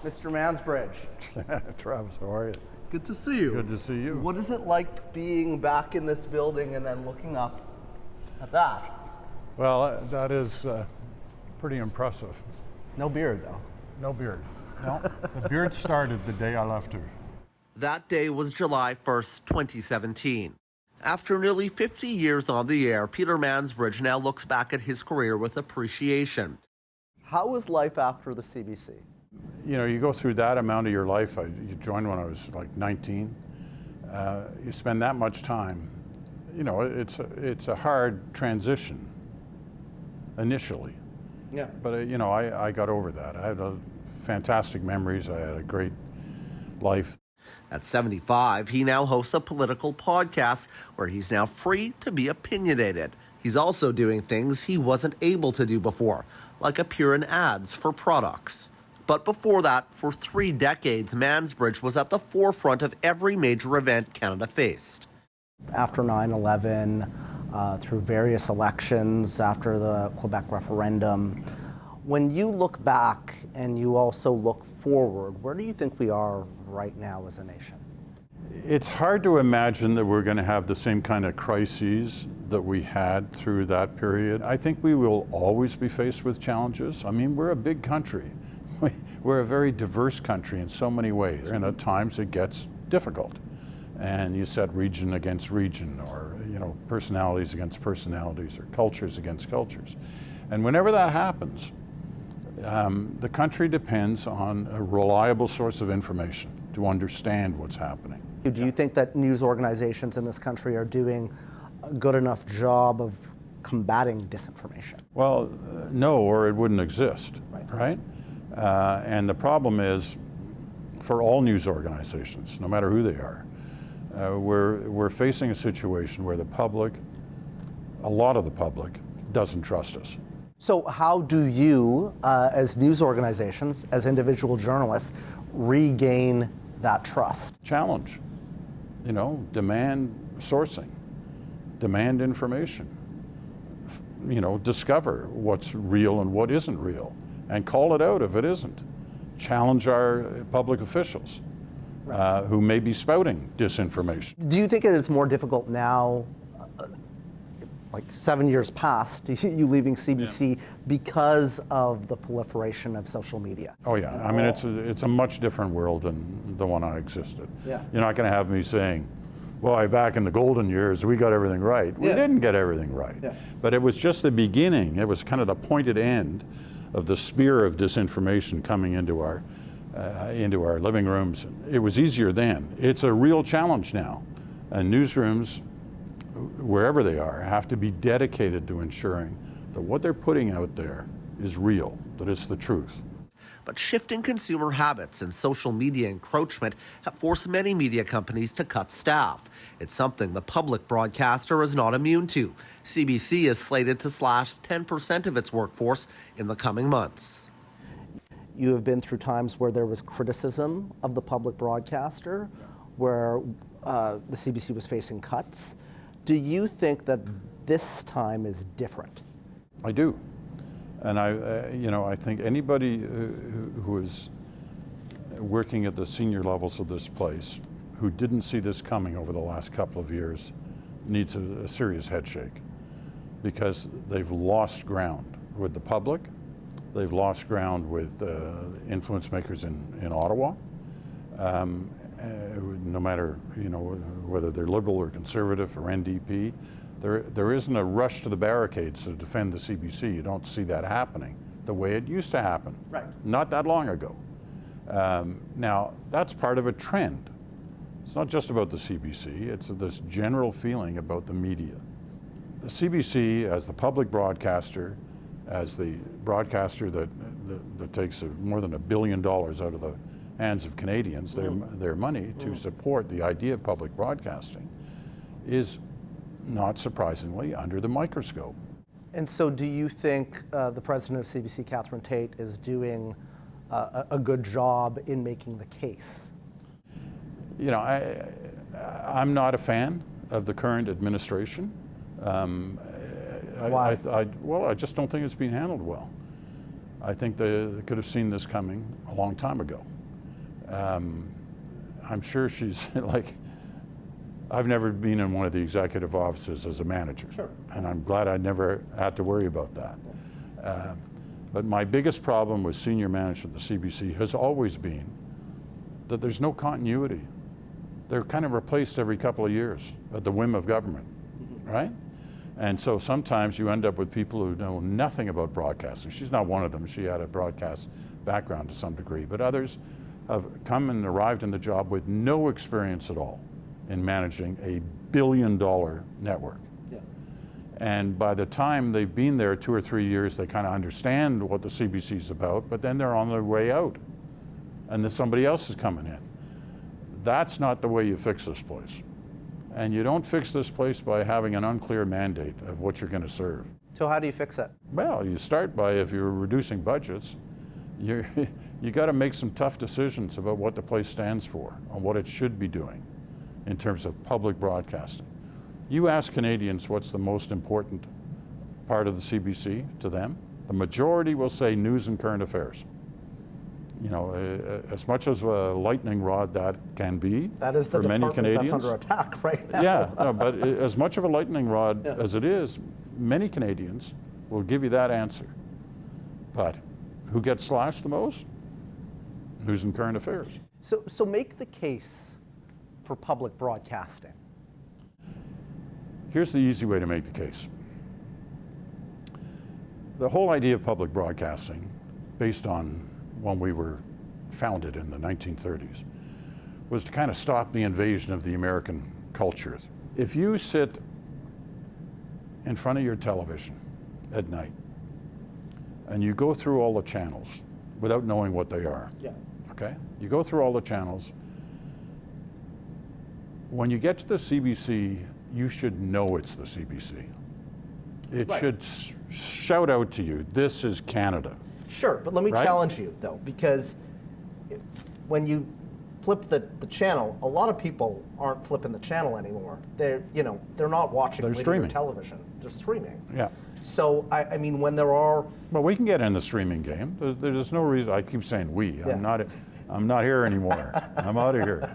Mr. Mansbridge. Travis, how are you? Good to see you. Good to see you. What is it like being back in this building and then looking up at that? Well, that is pretty impressive. No beard, though. No beard. No, the beard started the day I left her. That day was July 1st, 2017. After nearly 50 years on the air, Peter Mansbridge now looks back at his career with appreciation. How was life after the CBC? You know, you go through that amount of your life. You joined when I was like 19. You spend that much time. You know, it's a hard transition initially. Yeah. But, you know, I got over that. I had fantastic memories. I had a great life. At 75, he now hosts a political podcast where he's now free to be opinionated. He's also doing things he wasn't able to do before, like appear in ads for products. But before that, for 3 decades, Mansbridge was at the forefront of every major event Canada faced. After 9/11, through various elections, after the Quebec referendum, when you look back and you also look forward, where do you think we are right now as a nation? It's hard to imagine that we're going to have the same kind of crises that we had through that period. I think we will always be faced with challenges. I mean, we're a big country. We're a very diverse country in so many ways, and at times it gets difficult. And you set region against region, or you know, personalities against personalities, or cultures against cultures. And whenever that happens, the country depends on a reliable source of information to understand what's happening. Do you think that news organizations in this country are doing a good enough job of combating disinformation? Well, no, or it wouldn't exist, right? And the problem is, for all news organizations, no matter who they are, we're facing a situation where the public, a lot of the public, doesn't trust us. So how do you, as news organizations, as individual journalists, regain that trust? Challenge, you know, demand sourcing, demand information, you know, discover what's real and what isn't real, and call it out if it isn't. Challenge our public officials who may be spouting disinformation. Do you think it is more difficult now, like 7 years past, you leaving CBC because of the proliferation of social media? Oh yeah, I mean, it's a much different world than the one I existed. Yeah. You're not going to have me saying, well, back in the golden years, we got everything right. We didn't get everything right. Yeah. But it was just the beginning. It was kind of the pointed end of the spear of disinformation coming into our living rooms. It was easier then. It's a real challenge now. And newsrooms, wherever they are, have to be dedicated to ensuring that what they're putting out there is real, that it's the truth. But shifting consumer habits and social media encroachment have forced many media companies to cut staff. It's something the public broadcaster is not immune to. CBC is slated to slash 10% of its workforce in the coming months. You have been through times where there was criticism of the public broadcaster, where the CBC was facing cuts. Do you think that this time is different? I do. And I think anybody who is working at the senior levels of this place who didn't see this coming over the last couple of years needs a serious head shake, because they've lost ground with the public, they've lost ground with influence makers in Ottawa. No matter whether they're Liberal or Conservative or NDP, there isn't a rush to the barricades to defend the CBC. You don't see that happening the way it used to happen, not that long ago. Now, that's part of a trend. It's not just about the CBC, it's this general feeling about the media. The CBC, as the public broadcaster, as the broadcaster that takes more than $1 billion out of the hands of Canadians, their money to support the idea of public broadcasting, is not surprisingly under the microscope. And so do you think the president of CBC, Catherine Tate, is doing a good job in making the case? You know, I'm not a fan of the current administration. Why? Well, I just don't think it's being handled well. I think they could have seen this coming a long time ago. I'm sure she's like, I've never been in one of the executive offices as a manager. Sure. And I'm glad I never had to worry about that. But my biggest problem with senior management at the CBC has always been that there's no continuity. They're kind of replaced every couple of years at the whim of government, right? And so sometimes you end up with people who know nothing about broadcasting. She's not one of them. She had a broadcast background to some degree, but others have come and arrived in the job with no experience at all in managing a billion-dollar network. Yeah. And by the time they've been there 2 or 3 years, they kind of understand what the CBC is about, but then they're on their way out, and then somebody else is coming in. That's not the way you fix this place. And you don't fix this place by having an unclear mandate of what you're going to serve. So how do you fix it? Well, you start by, if you're reducing budgets, you got to make some tough decisions about what the place stands for and what it should be doing in terms of public broadcasting. You ask Canadians what's the most important part of the CBC to them, the majority will say news and current affairs. You know, as much as a lightning rod that can be that is the for many Canadians. That's under attack right now. Yeah, no, but as much of a lightning rod as it is, many Canadians will give you that answer. But who gets slashed the most? News and current affairs. So make the case for public broadcasting. Here's the easy way to make the case. The whole idea of public broadcasting, based on when we were founded in the 1930s, was to kind of stop the invasion of the American culture. If you sit in front of your television at night and you go through all the channels without knowing what they are, okay? You go through all the channels. When you get to the CBC, you should know it's the CBC. It should shout out to you, this is Canada. Sure, but let me challenge you though, because when you flip the channel, a lot of people aren't flipping the channel anymore. They're not watching linear television. They're streaming. Yeah. So I mean, when there are, well, we can get in the streaming game. There's no reason. I keep saying we. I'm not here anymore. I'm out of here.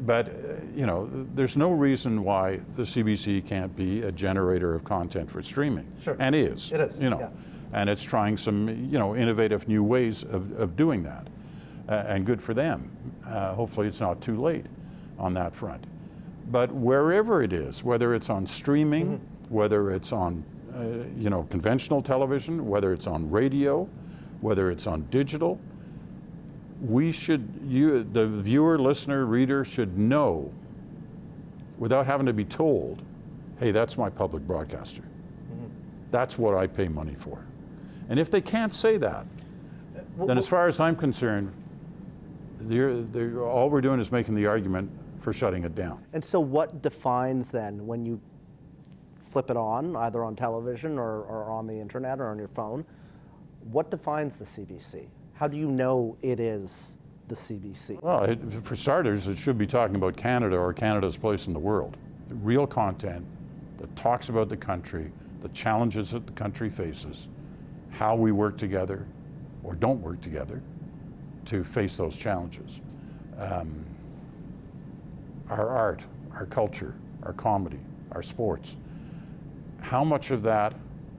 But there's no reason why the CBC can't be a generator of content for streaming. Sure. And is. It is. And it's trying some innovative new ways of doing that, and good for them. Hopefully, it's not too late on that front. But wherever it is, whether it's on streaming, whether it's on conventional television, whether it's on radio, whether it's on digital, the viewer, listener, reader should know, without having to be told, hey, that's my public broadcaster. That's what I pay money for. And if they can't say that, then as far as I'm concerned, all we're doing is making the argument for shutting it down. And so what defines then, when you flip it on, either on television or on the internet or on your phone, what defines the CBC? How do you know it is the CBC? Well, for starters, it should be talking about Canada or Canada's place in the world. Real content that talks about the country, the challenges that the country faces, how we work together or don't work together to face those challenges. Our art, our culture, our comedy, our sports. How much of that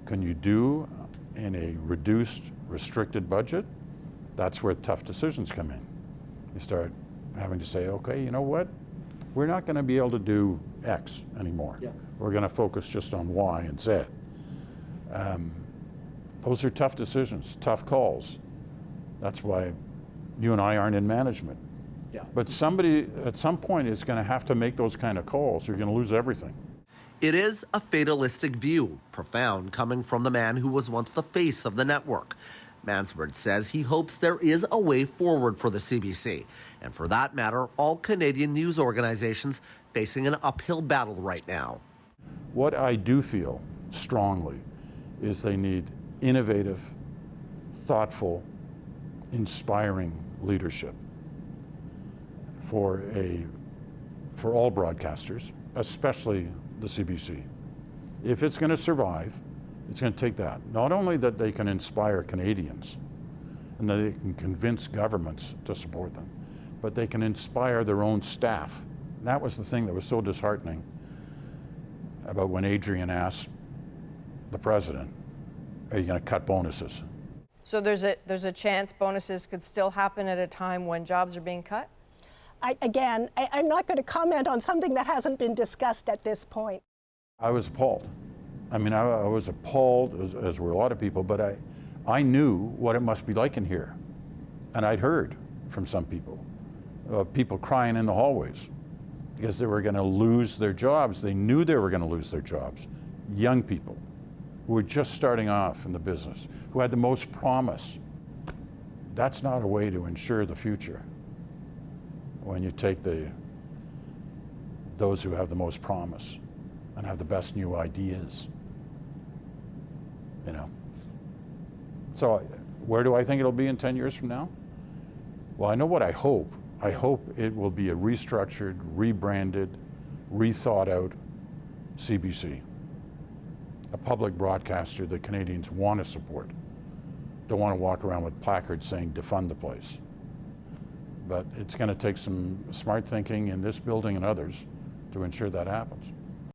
can you do in a reduced, restricted budget? That's where tough decisions come in. You start having to say, okay, you know what? We're not going to be able to do X anymore. We're going to focus just on Y and Z. Those are tough decisions, tough calls. That's why you and I aren't in management. But somebody at some point is going to have to make those kind of calls. You're going to lose everything. It is a fatalistic view, profound, coming from the man who was once the face of the network. Mansbridge says he hopes there is a way forward for the CBC, and for that matter, all Canadian news organizations facing an uphill battle right now. What I do feel strongly is they need innovative, thoughtful, inspiring leadership for all broadcasters, especially the CBC. If it's going to survive, It's going to take that. Not only that they can inspire Canadians and that they can convince governments to support them, but they can inspire their own staff. And that was the thing that was so disheartening about when Adrian asked the president, are you going to cut bonuses? So there's a chance bonuses could still happen at a time when jobs are being cut? I'm not going to comment on something that hasn't been discussed at this point. I was appalled. I mean, I was appalled, as were a lot of people, but I knew what it must be like in here. And I'd heard from some people, people crying in the hallways because they were going to lose their jobs. They knew they were going to lose their jobs. Young people who were just starting off in the business, who had the most promise. That's not a way to ensure the future when you take those who have the most promise and have the best new ideas, you know. So where do I think it'll be in 10 years from now? Well, I know what I hope. I hope it will be a restructured, rebranded, rethought out CBC. A public broadcaster that Canadians want to support. Don't want to walk around with placards saying defund the place. But it's going to take some smart thinking in this building and others to ensure that happens.